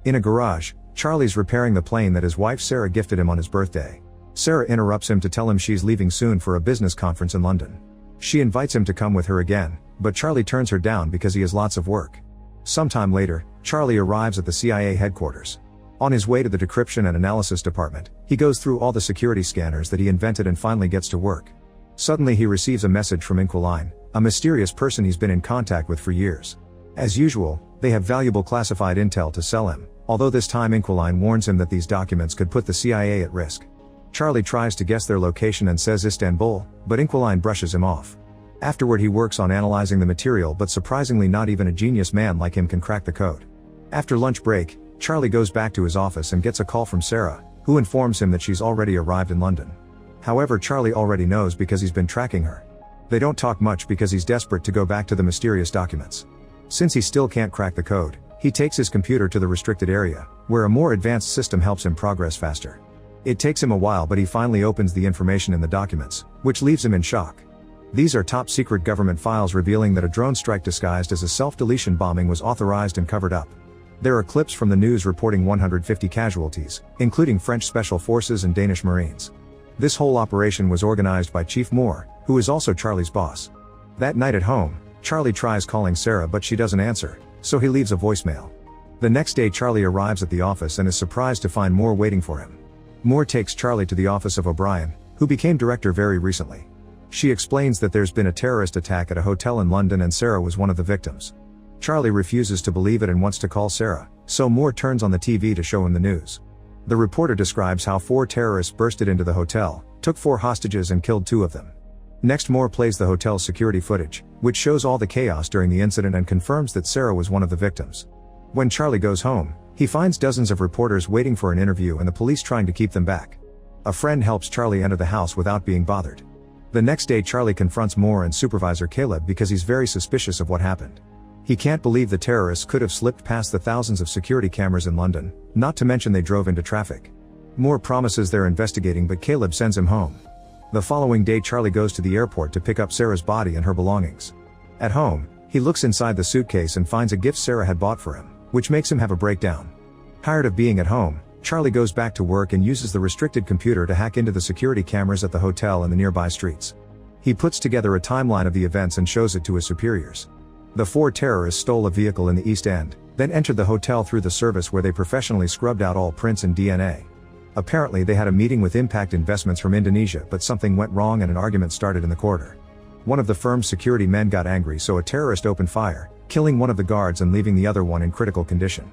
In a garage, Charlie's repairing the plane that his wife Sarah gifted him on his birthday. Sarah interrupts him to tell him she's leaving soon for a business conference in London. She invites him to come with her again, but Charlie turns her down because he has lots of work. Sometime later, Charlie arrives at the CIA headquarters. On his way to the decryption and analysis department, he goes through all the security scanners that he invented and finally gets to work. Suddenly he receives a message from Inquiline, a mysterious person he's been in contact with for years. As usual, they have valuable classified intel to sell him, although this time Inquiline warns him that these documents could put the CIA at risk. Charlie tries to guess their location and says Istanbul, but Inquiline brushes him off. Afterward he works on analyzing the material, but surprisingly not even a genius man like him can crack the code. After lunch break, Charlie goes back to his office and gets a call from Sarah, who informs him that she's already arrived in London. However, Charlie already knows because he's been tracking her. They don't talk much because he's desperate to go back to the mysterious documents. Since he still can't crack the code, he takes his computer to the restricted area, where a more advanced system helps him progress faster. It takes him a while, but he finally opens the information in the documents, which leaves him in shock. These are top secret government files revealing that a drone strike disguised as a self-deletion bombing was authorized and covered up. There are clips from the news reporting 150 casualties, including French Special Forces and Danish Marines. This whole operation was organized by Chief Moore, who is also Charlie's boss. That night at home, Charlie tries calling Sarah but she doesn't answer, so he leaves a voicemail. The next day Charlie arrives at the office and is surprised to find Moore waiting for him. Moore takes Charlie to the office of O'Brien, who became director very recently. She explains that there's been a terrorist attack at a hotel in London and Sarah was one of the victims. Charlie refuses to believe it and wants to call Sarah, so Moore turns on the TV to show him the news. The reporter describes how 4 terrorists bursted into the hotel, took 4 hostages and killed 2 of them. Next, Moore plays the hotel's security footage, which shows all the chaos during the incident and confirms that Sarah was one of the victims. When Charlie goes home, he finds dozens of reporters waiting for an interview and the police trying to keep them back. A friend helps Charlie enter the house without being bothered. The next day Charlie confronts Moore and Supervisor Caleb because he's very suspicious of what happened. He can't believe the terrorists could have slipped past the thousands of security cameras in London, not to mention they drove into traffic. Moore promises they're investigating, but Caleb sends him home. The following day Charlie goes to the airport to pick up Sarah's body and her belongings. At home, he looks inside the suitcase and finds a gift Sarah had bought for him, which makes him have a breakdown. Tired of being at home, Charlie goes back to work and uses the restricted computer to hack into the security cameras at the hotel and the nearby streets. He puts together a timeline of the events and shows it to his superiors. The 4 terrorists stole a vehicle in the East End, then entered the hotel through the service where they professionally scrubbed out all prints and DNA. Apparently they had a meeting with Impact Investments from Indonesia, but something went wrong and an argument started in the corridor. One of the firm's security men got angry, so a terrorist opened fire, killing one of the guards and leaving the other one in critical condition.